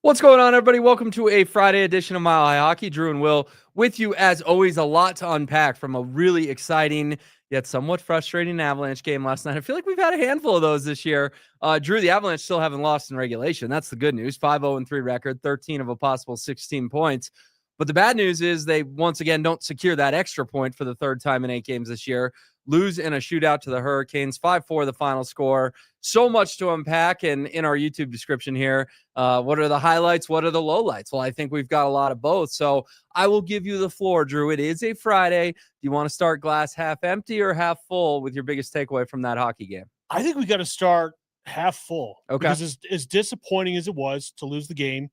What's going on, everybody? Welcome to a Friday edition of Mile High Hockey. Drew and Will with you, as always. A lot to unpack from a really exciting yet somewhat frustrating Avalanche game last night. I feel like we've had a handful of those this year. Drew, the Avalanche still haven't lost in regulation. That's the good news. 5-0-3 record, 13 of a possible 16 points. But the bad news is they once again don't secure that extra point for the third time in 8 games this year. Lose in a shootout to the Hurricanes, 5-4 the final score. So much to unpack. And in our YouTube description here, what are the highlights? What are the lowlights? Well, I think we've got a lot of both. So I will give you the floor, Drew. It is a Friday. Do you want to start glass half empty or half full with your biggest takeaway from that hockey game? I think we got to start half full. Okay. Because as disappointing as it was to lose the game,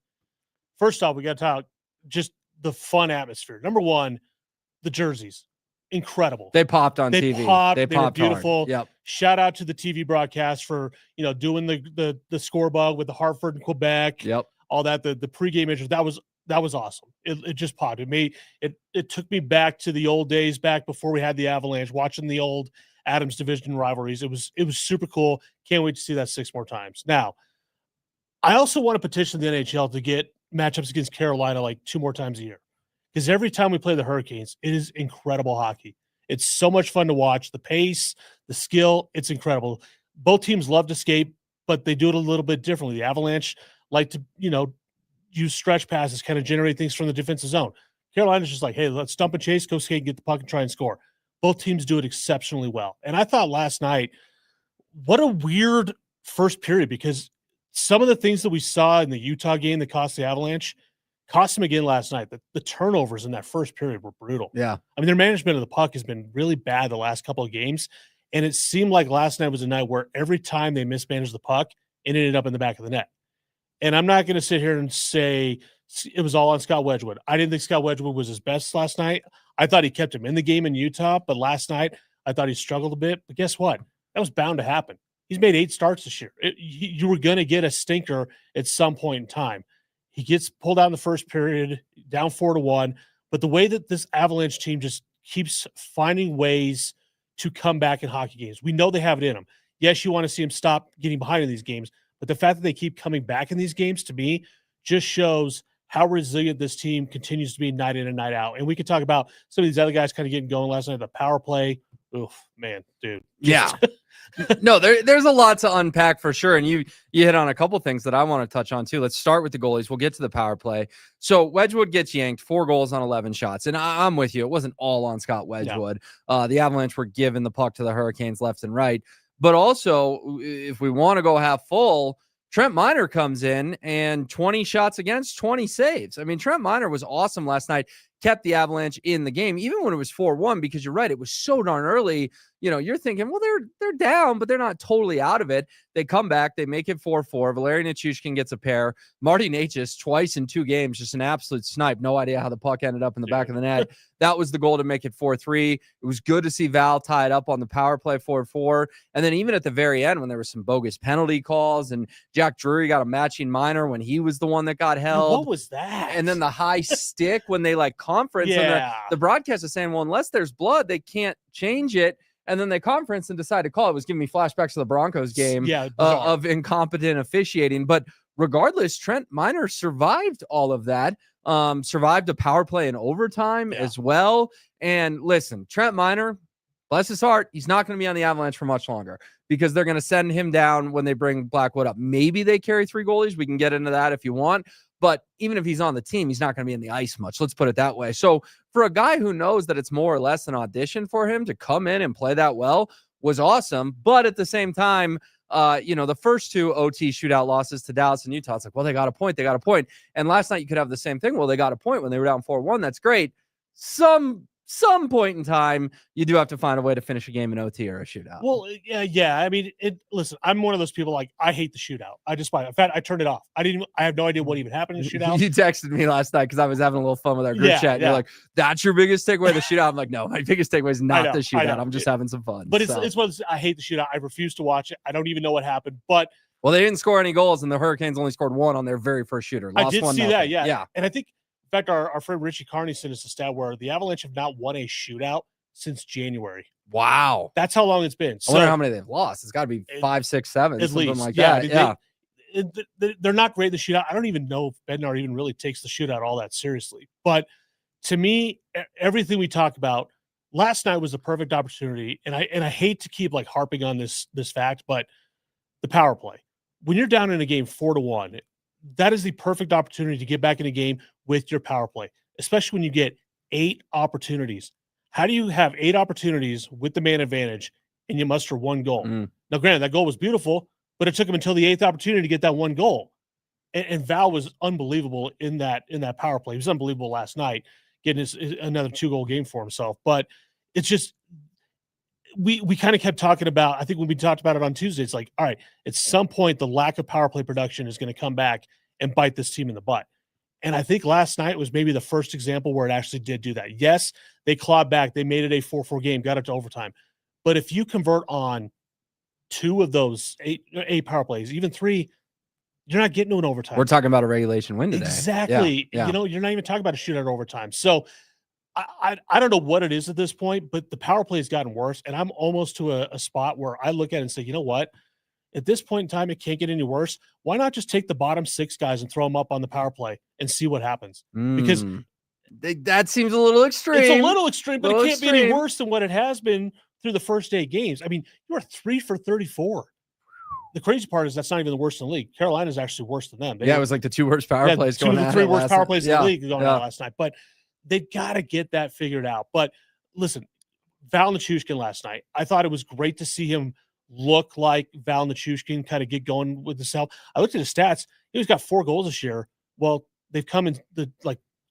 first off, we got to talk just the fun atmosphere. Number one, the jerseys. Incredible. They popped on TV. They were beautiful. Hard. Yep. Shout out to the TV broadcast for doing the score bug with the Hartford and Quebec. Yep. All that the pregame intro that was awesome. It just popped. It took me back to the old days, back before we had the Avalanche, watching the old Adams Division rivalries. It was super cool. Can't wait to see that 6 more times. Now, I also want to petition the NHL to get matchups against Carolina like 2 more times a year. Because every time we play the Hurricanes, it is incredible hockey. It's so much fun to watch. The pace, the skill, it's incredible. Both teams love to skate, but they do it a little bit differently. The Avalanche like to, use stretch passes, kind of generate things from the defensive zone. Carolina's just like, hey, let's dump and chase, go skate, get the puck, and try and score. Both teams do it exceptionally well. And I thought last night, what a weird first period, because some of the things that we saw in the Utah game that cost the Avalanche cost them again last night. The turnovers in that first period were brutal. Yeah. I mean, their management of the puck has been really bad the last couple of games. And it seemed like last night was a night where every time they mismanaged the puck, it ended up in the back of the net. And I'm not going to sit here and say it was all on Scott Wedgwood. I didn't think Scott Wedgwood was his best last night. I thought he kept him in the game in Utah, but last night I thought he struggled a bit. But guess what? That was bound to happen. He's made 8 starts this year. You were going to get a stinker at some point in time. He gets pulled out in the first period, down 4-1. But the way that this Avalanche team just keeps finding ways to come back in hockey games, we know they have it in them. Yes, you want to see them stop getting behind in these games, but the fact that they keep coming back in these games, to me, just shows how resilient this team continues to be night in and night out. And we could talk about some of these other guys kind of getting going last night. The power play, oof, man, dude. Yeah. No, there's a lot to unpack for sure. And you hit on a couple things that I want to touch on too. Let's start with the goalies. We'll get to the power play. So Wedgwood gets yanked, 4 goals on 11 shots. And I'm with you. It wasn't all on Scott Wedgwood. No. The Avalanche were giving the puck to the Hurricanes left and right. But also, if we want to go half full, Trent Miner comes in and 20 shots against, 20 saves. I mean, Trent Miner was awesome last night, kept the Avalanche in the game, even when it was 4-1, because you're right, it was so darn early. You're thinking, well, they're down, but they're not totally out of it. They come back, they make it 4-4. Valeri Nichushkin gets a pair. Marty Necas twice in 2 games, just an absolute snipe. No idea how the puck ended up in the back of the net. That was the goal to make it 4-3. It was good to see Val tie it up on the power play 4-4. And then even at the very end, when there were some bogus penalty calls and Jack Drury got a matching minor when he was the one that got held. What was that? And then the high stick when they conference. Yeah. And the broadcast is saying, well, unless there's blood, they can't change it. And then they conference and decide to call it. It was giving me flashbacks to the Broncos game of incompetent officiating. But regardless, Trent Miner survived all of that, survived a power play in overtime as well. And listen, Trent Miner, bless his heart, he's not going to be on the Avalanche for much longer because they're going to send him down when they bring Blackwood up. Maybe they carry 3 goalies. We can get into that if you want. But even if he's on the team, he's not going to be in the ice much. Let's put it that way. So for a guy who knows that it's more or less an audition for him to come in and play that well was awesome. But at the same time, the first 2 OT shootout losses to Dallas and Utah, it's like, well, they got a point. They got a point. And last night you could have the same thing. Well, they got a point when they were down 4-1. That's great. Some point in time, you do have to find a way to finish a game in OT or a shootout. Well, yeah. I mean, listen, I'm one of those people I hate the shootout. In fact, I turned it off. I have no idea what even happened in the shootout. You texted me last night because I was having a little fun with our group chat. You're like, that's your biggest takeaway, the shootout? I'm like, no, my biggest takeaway is not the shootout. I'm just having some fun. But it's what I hate the shootout. I refuse to watch it. I don't even know what happened. But they didn't score any goals, and the Hurricanes only scored 1 on their very first shooter. I did see that, yeah. And I think, in fact, our friend Richie Carney sent us a stat where the Avalanche have not won a shootout since January. Wow. That's how long it's been. I wonder how many they've lost. It's got to be 5, 6, 7, something least, like that. they're not great in the shootout. I don't even know if Bednar even really takes the shootout all that seriously. But to me, everything we talk about last night was the perfect opportunity. And I hate to keep like harping on this fact, but the power play. When you're down in a game 4-1, that is the perfect opportunity to get back in a game with your power play, especially when you get 8 opportunities. How do you have 8 opportunities with the man advantage and you muster 1 goal? Now, granted, that goal was beautiful, but it took him until the 8th opportunity to get that 1 goal. And Val was unbelievable in that power play. He was unbelievable last night, getting another 2-goal game for himself. But it's just we kind of kept talking about, I think when we talked about it on Tuesday, it's like, all right, at some point the lack of power play production is going to come back and bite this team in the butt. And I think last night was maybe the first example where it actually did do that. Yes, they clawed back. They made it a 4-4 game, got it to overtime. But if you convert on 2 of those 8 power plays, even 3, you're not getting to an overtime. We're talking about a regulation win today. Exactly. Yeah. You know, you're not even talking about a shootout overtime. So I don't know what it is at this point, but the power play has gotten worse. And I'm almost to a spot where I look at it and say, you know what? At this point in time, it can't get any worse. Why not just take the bottom 6 guys and throw them up on the power play and see what happens? Because that seems a little extreme. It's a little extreme, but it can't be any worse than what it has been through the first 8 games. I mean, you are 3 for 34. The crazy part is that's not even the worst in the league. Carolina's actually worse than them. It was like the 2 worst power plays going on. 2 of the 3 worst power plays in the league going on last night. But they've got to get that figured out. But listen, Val Nichushkin last night, I thought it was great to see him look like Val Nichushkin, kind of get going with the self. I looked at his stats. He's got 4 goals this year. Well, they've come in the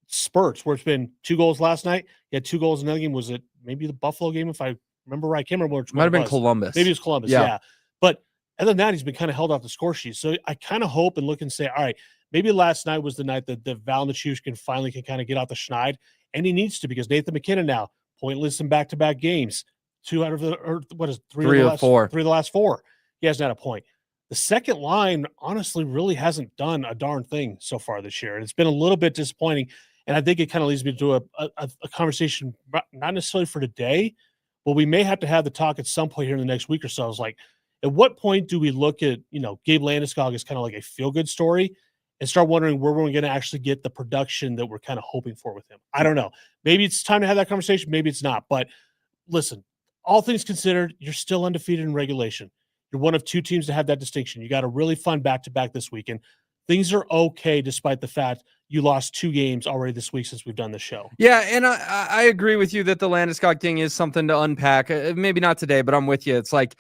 spurts where it's been 2 goals last night. He had 2 goals in another game. Was it maybe the Buffalo game, if I remember right? I can't remember which one. Might have been Columbus. Maybe it was Columbus, yeah. But other than that, he's been kind of held off the score sheet. So I kind of hope and look and say, all right, maybe last night was the night that Val Nichushkin finally can kind of get out the schneid. And he needs to, because Nathan McKinnon now pointless in back-to-back games. 2 out of the, or what is it, 3 of the last 4. He hasn't had a point. The second line honestly really hasn't done a darn thing so far this year. And it's been a little bit disappointing. And I think it kind of leads me to a conversation, not necessarily for today, but we may have to have the talk at some point here in the next week or so. It's like, at what point do we look at, Gabe Landeskog as kind of like a feel-good story and start wondering where we're going to actually get the production that we're kind of hoping for with him? I don't know. Maybe it's time to have that conversation. Maybe it's not. But listen, all things considered, you're still undefeated in regulation. You're one of 2 teams to have that distinction. You got a really fun back-to-back this weekend. Things are okay despite the fact you lost 2 games already this week since we've done the show. Yeah, and I agree with you that the Landeskog thing is something to unpack. Maybe not today, but I'm with you. It's like,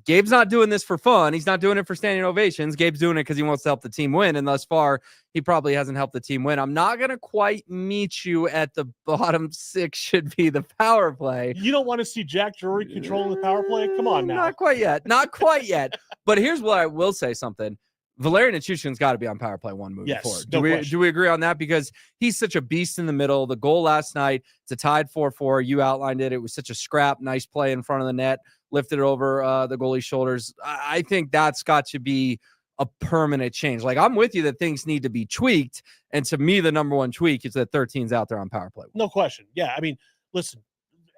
Gabe's not doing this for fun. He's not doing it for standing ovations. Gabe's doing it because he wants to help the team win. And thus far, he probably hasn't helped the team win. I'm not going to quite meet you at the bottom 6 should be the power play. You don't want to see Jack Drury controlling the power play? Come on now. Not quite yet. Not quite yet. But here's what I will say something. Valerian Nichushkin's got to be on power play 1 moving forward. Do we agree on that? Because he's such a beast in the middle. The goal last night, it's a tied 4-4. You outlined it. It was such a scrap, nice play in front of the net. Lifted it over the goalie's shoulders. I think that's got to be a permanent change. Like, I'm with you that things need to be tweaked. And to me, the number 1 tweak is that 13's out there on power play. No question. Yeah. I mean, listen,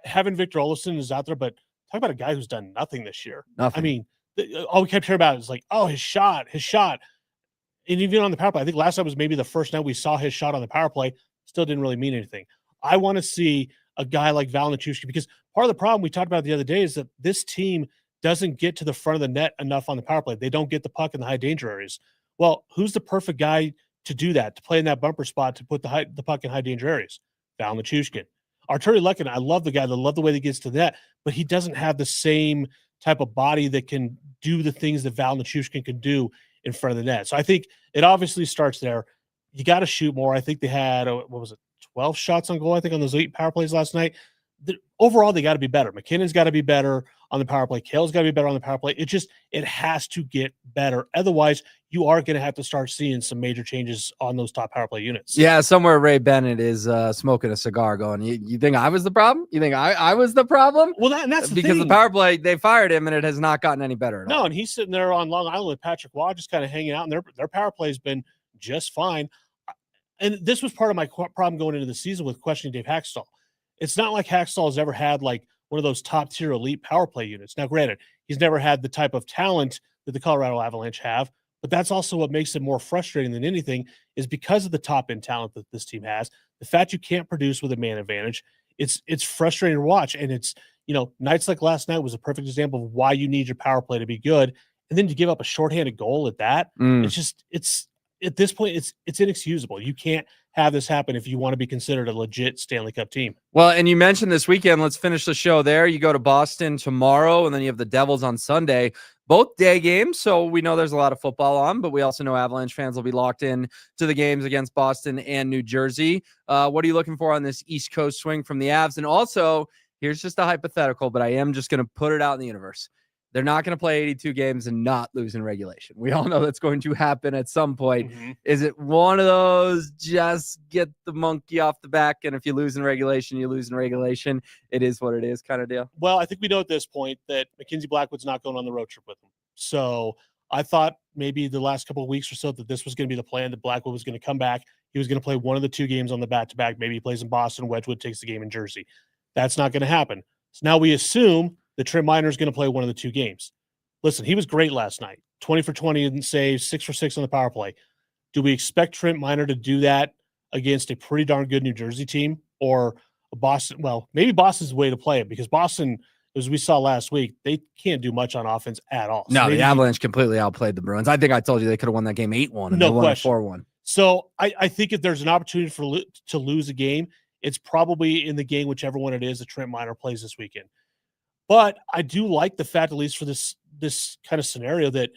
having Victor Olofsson is out there, but talk about a guy who's done nothing this year. Nothing. I mean, all we kept hearing about is like, oh, his shot. And even on the power play, I think last night was maybe the first night we saw his shot on the power play. Still didn't really mean anything. I want to see a guy like Val Nichushkin, because part of the problem we talked about the other day is that this team doesn't get to the front of the net enough on the power play. They don't get the puck in the high danger areas. Well, who's the perfect guy to do that, to play in that bumper spot, to put the puck in high danger areas? Val Nichushkin. Arturi Lekkinen, I love the guy. I love the way that he gets to that, but he doesn't have the same type of body that can do the things that Val Nichushkin can do in front of the net. So I think it obviously starts there. You got to shoot more. I think they had, 12 shots on goal, I think, on those 8 power plays last night. Overall, they got to be better. McKinnon's got to be better on the power play. Kale's got to be better on the power play. It has to get better. Otherwise, you are going to have to start seeing some major changes on those top power play units. Yeah, somewhere Ray Bennett is smoking a cigar going, you think I was the problem? You think I was the problem? Well, that's the because thing. The power play, they fired him, and it has not gotten any better at all. No, and he's sitting there on Long Island with Patrick Waugh just kind of hanging out, and their power play has been just fine. And this was part of my problem going into the season with questioning Dave Haxtell. It's not like Haxtell has ever had like one of those top-tier elite power play units. Now, granted, he's never had the type of talent that the Colorado Avalanche have, But that's also what makes it more frustrating than anything, is because of the top end talent that this team has, the fact you can't produce with a man advantage, it's frustrating to watch. And it's, nights like last night was a perfect example of why you need your power play to be good. And then to give up a shorthanded goal at that, it's at this point, it's inexcusable. You can't have this happen if you want to be considered a legit Stanley Cup team. Well, and you mentioned this weekend. Let's finish the show there. You go to Boston tomorrow, and then you have the Devils on Sunday. Both day games, so we know there's a lot of football on, but we also know Avalanche fans will be locked in to the games against Boston and New Jersey. What are you looking for on this East Coast swing from the Avs? And also, here's just a hypothetical, but I am just going to put it out in the universe. They're not going to play 82 games and not lose in regulation. We all know that's going to happen at some point. Is it one of those just get the monkey off the back, and if you lose in regulation, you lose in regulation? It is what it is kind of deal? Well, I think we know at this point that Mackenzie Blackwood's not going on the road trip with him. So I thought maybe the last couple of weeks or so that this was going to be the plan, that Blackwood was going to come back. He was going to play one of the 2 games on the back-to-back. Maybe he plays in Boston. Wedgwood takes the game in Jersey. That's not going to happen. So now we assume that Trent Miner is going to play one of the 2 games. Listen, he was great last night. 20 for 20 in saves, 6 for 6 on the power play. Do we expect Trent Miner to do that against a pretty darn good New Jersey team, or a Boston? Well, maybe Boston's the way to play it, because Boston, as we saw last week, they can't do much on offense at all. No, the Avalanche completely outplayed the Bruins. I think I told you they could have won that game 8-1. No question. 4-1. So I think if there's an opportunity to lose a game, it's probably in the game, whichever one it is, that Trent Miner plays this weekend. But I do like the fact, at least for this kind of scenario, that,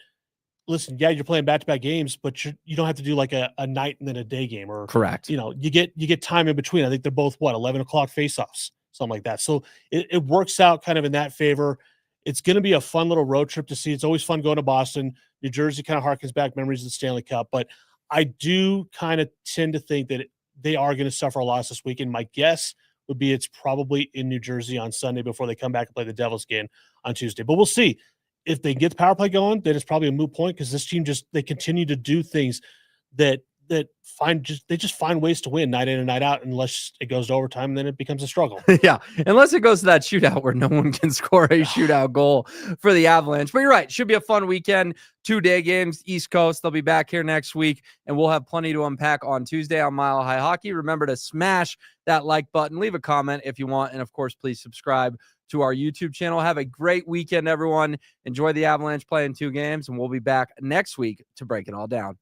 listen, yeah, you're playing back-to-back games, but you don't have to do like a night and then a day game, or correct. You get time in between. I think they're both 11 o'clock faceoffs, something like that. So it works out kind of in that favor. It's going to be a fun little road trip to see. It's always fun going to Boston. New Jersey kind of harkens back memories of the Stanley Cup, but I do kind of tend to think that they are going to suffer a loss this weekend. My guess would be it's probably in New Jersey on Sunday before they come back and play the Devils again on Tuesday. But we'll see. If they get the power play going, then it's probably a moot point, because this team they continue to do things that just find ways to win night in and night out, unless it goes to overtime, and then it becomes a struggle. Yeah, unless it goes to that shootout where no one can score a shootout goal for the Avalanche. But you're right, should be a fun weekend. 2-day games, East Coast. They'll be back here next week, and we'll have plenty to unpack on Tuesday on Mile High Hockey. Remember to smash that like button, leave a comment if you want, and of course, please subscribe to our YouTube channel. Have a great weekend, everyone. Enjoy the Avalanche playing 2 games, and we'll be back next week to break it all down.